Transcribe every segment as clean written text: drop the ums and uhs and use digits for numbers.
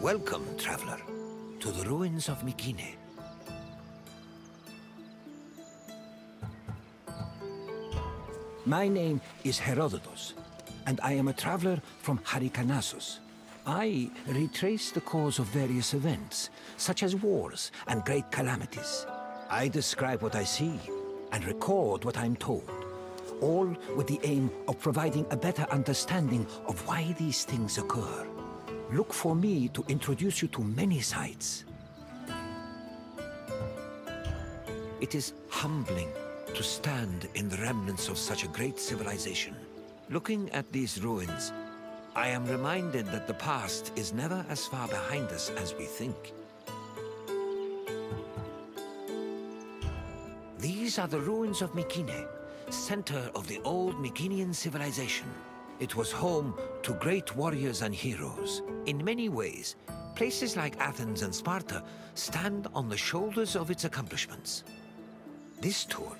Welcome, traveler, to the ruins of Mycenae. My name is Herodotus, and I am a traveler from Hyrcanassus. I retrace the cause of various events, such as wars and great calamities. I describe what I see and record what I'm told, all with the aim of providing a better understanding of why these things occur. Look for me to introduce you to many sights. It is humbling to stand in the remnants of such a great civilization. Looking at these ruins, I am reminded that the past is never as far behind us as we think. These are the ruins of Mycenae, center of the old Mycenaean civilization. It was home to great warriors and heroes. In many ways, places like Athens and Sparta stand on the shoulders of its accomplishments. This tour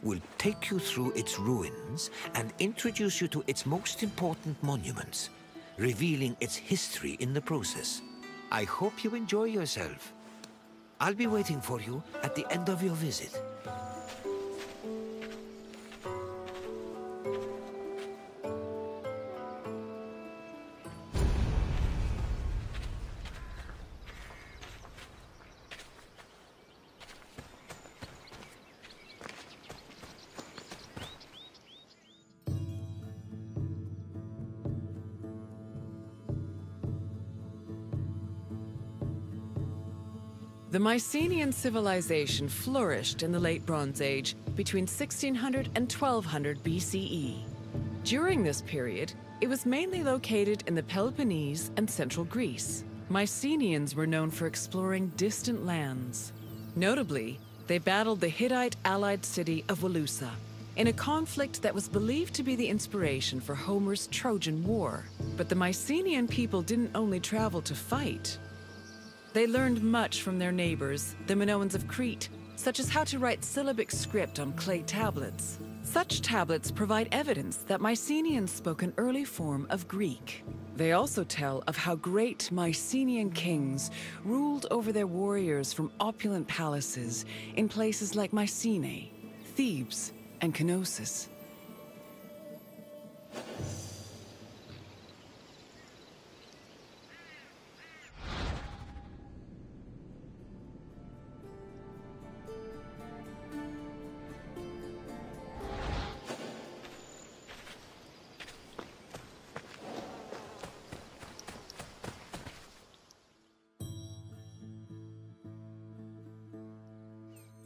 will take you through its ruins and introduce you to its most important monuments, revealing its history in the process. I hope you enjoy yourself. I'll be waiting for you at the end of your visit. The Mycenaean civilization flourished in the Late Bronze Age between 1600 and 1200 BCE. During this period, it was mainly located in the Peloponnese and central Greece. Mycenaeans were known for exploring distant lands. Notably, they battled the Hittite-allied city of Walusa in a conflict that was believed to be the inspiration for Homer's Trojan War. But the Mycenaean people didn't only travel to fight. They learned much from their neighbors, the Minoans of Crete, such as how to write syllabic script on clay tablets. Such tablets provide evidence that Mycenaeans spoke an early form of Greek. They also tell of how great Mycenaean kings ruled over their warriors from opulent palaces in places like Mycenae, Thebes, and Knossos.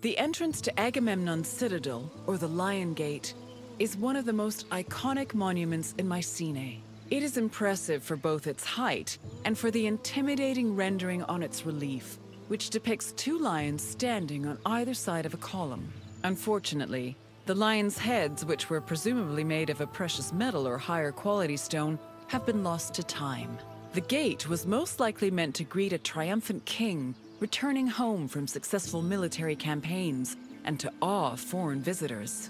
The entrance to Agamemnon's Citadel, or the Lion Gate, is one of the most iconic monuments in Mycenae. It is impressive for both its height and for the intimidating rendering on its relief, which depicts two lions standing on either side of a column. Unfortunately, the lions' heads, which were presumably made of a precious metal or higher quality stone, have been lost to time. The gate was most likely meant to greet a triumphant king returning home from successful military campaigns and to awe foreign visitors.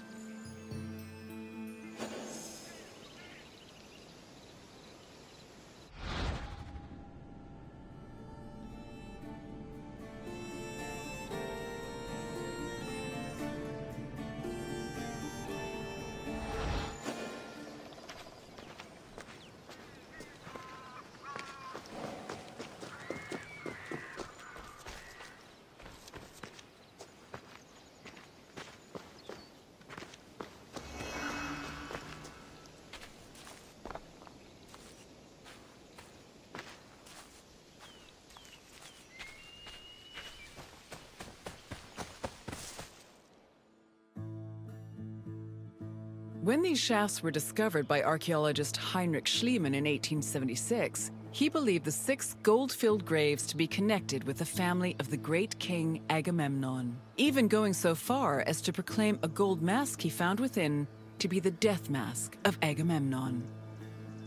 When these shafts were discovered by archaeologist Heinrich Schliemann in 1876, he believed the 6 gold-filled graves to be connected with the family of the great king Agamemnon, even going so far as to proclaim a gold mask he found within to be the death mask of Agamemnon.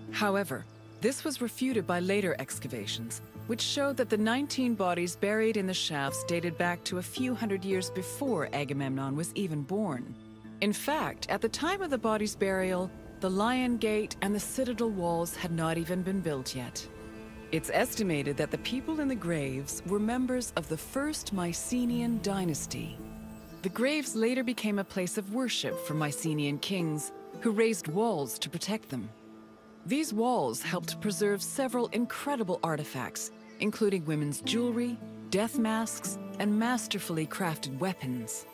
However, this was refuted by later excavations, which showed that the 19 bodies buried in the shafts dated back to a few hundred years before Agamemnon was even born. In fact, at the time of the body's burial, the Lion Gate and the Citadel walls had not even been built yet. It's estimated that the people in the graves were members of the first Mycenaean dynasty. The graves later became a place of worship for Mycenaean kings who raised walls to protect them. These walls helped preserve several incredible artifacts, including women's jewelry, death masks, and masterfully crafted weapons.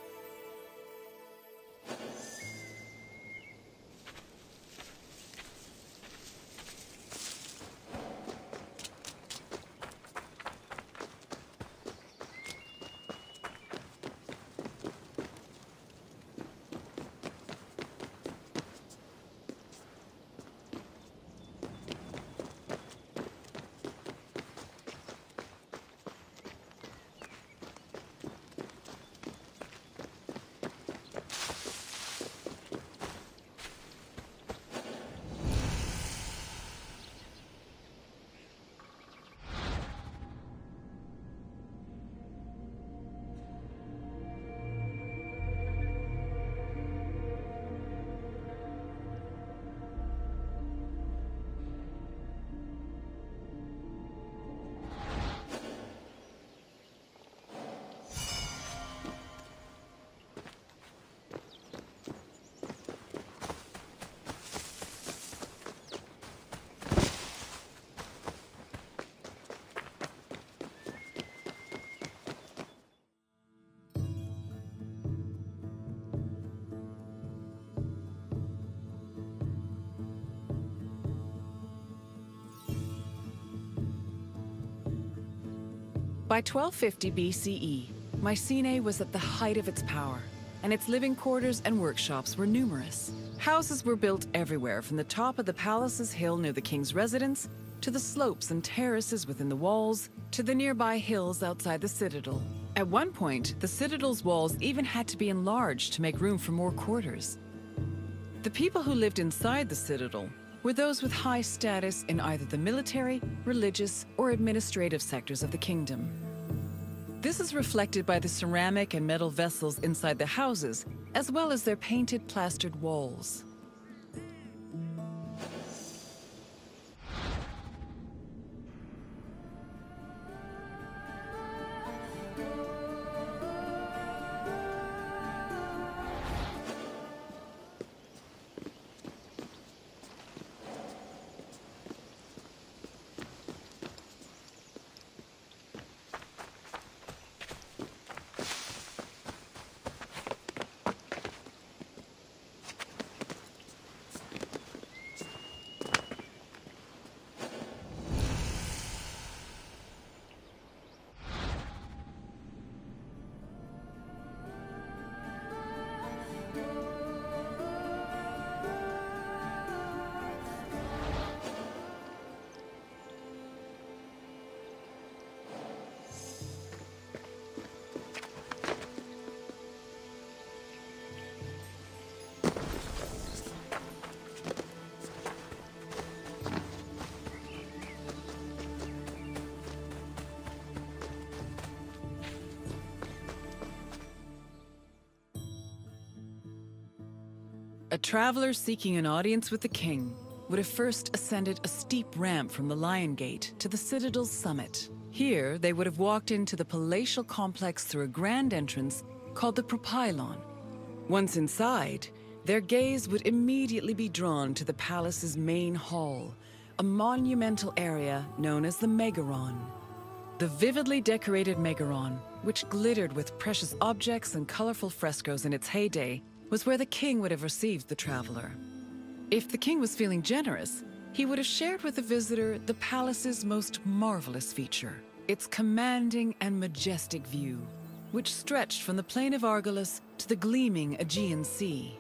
By 1250 BCE, Mycenae was at the height of its power, and its living quarters and workshops were numerous. Houses were built everywhere, from the top of the palace's hill near the king's residence, to the slopes and terraces within the walls, to the nearby hills outside the citadel. At one point, the citadel's walls even had to be enlarged to make room for more quarters. The people who lived inside the citadel were those with high status in either the military, religious, or administrative sectors of the kingdom. This is reflected by the ceramic and metal vessels inside the houses, as well as their painted plastered walls. A traveler seeking an audience with the king would have first ascended a steep ramp from the Lion Gate to the Citadel's summit. Here, they would have walked into the palatial complex through a grand entrance called the Propylon. Once inside, their gaze would immediately be drawn to the palace's main hall, a monumental area known as the Megaron. The vividly decorated Megaron, which glittered with precious objects and colorful frescoes in its heyday, was where the king would have received the traveler. If the king was feeling generous, he would have shared with the visitor the palace's most marvelous feature, its commanding and majestic view, which stretched from the plain of Argolis to the gleaming Aegean Sea.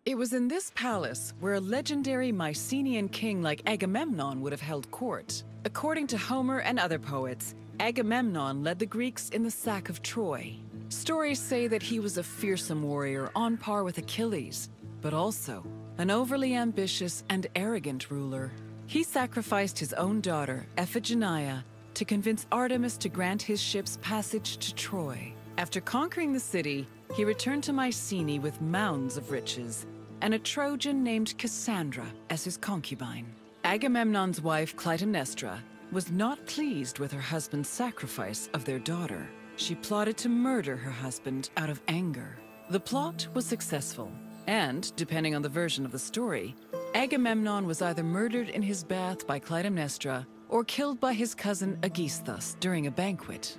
It was in this palace where a legendary Mycenaean king like Agamemnon would have held court. According to Homer and other poets, Agamemnon led the Greeks in the sack of Troy. Stories say that he was a fearsome warrior on par with Achilles, but also an overly ambitious and arrogant ruler. He sacrificed his own daughter, Iphigenia, to convince Artemis to grant his ship's passage to Troy. After conquering the city, he returned to Mycenae with mounds of riches, and a Trojan named Cassandra as his concubine. Agamemnon's wife, Clytemnestra, was not pleased with her husband's sacrifice of their daughter. She plotted to murder her husband out of anger. The plot was successful, and, depending on the version of the story, Agamemnon was either murdered in his bath by Clytemnestra or killed by his cousin Aegisthus during a banquet.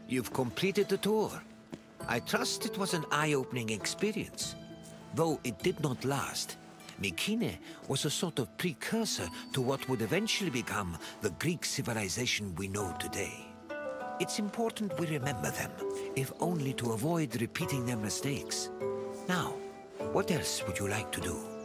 You've completed the tour. I trust it was an eye-opening experience. Though it did not last, Mycenae was a sort of precursor to what would eventually become the Greek civilization we know today. It's important we remember them, if only to avoid repeating their mistakes. Now, what else would you like to do?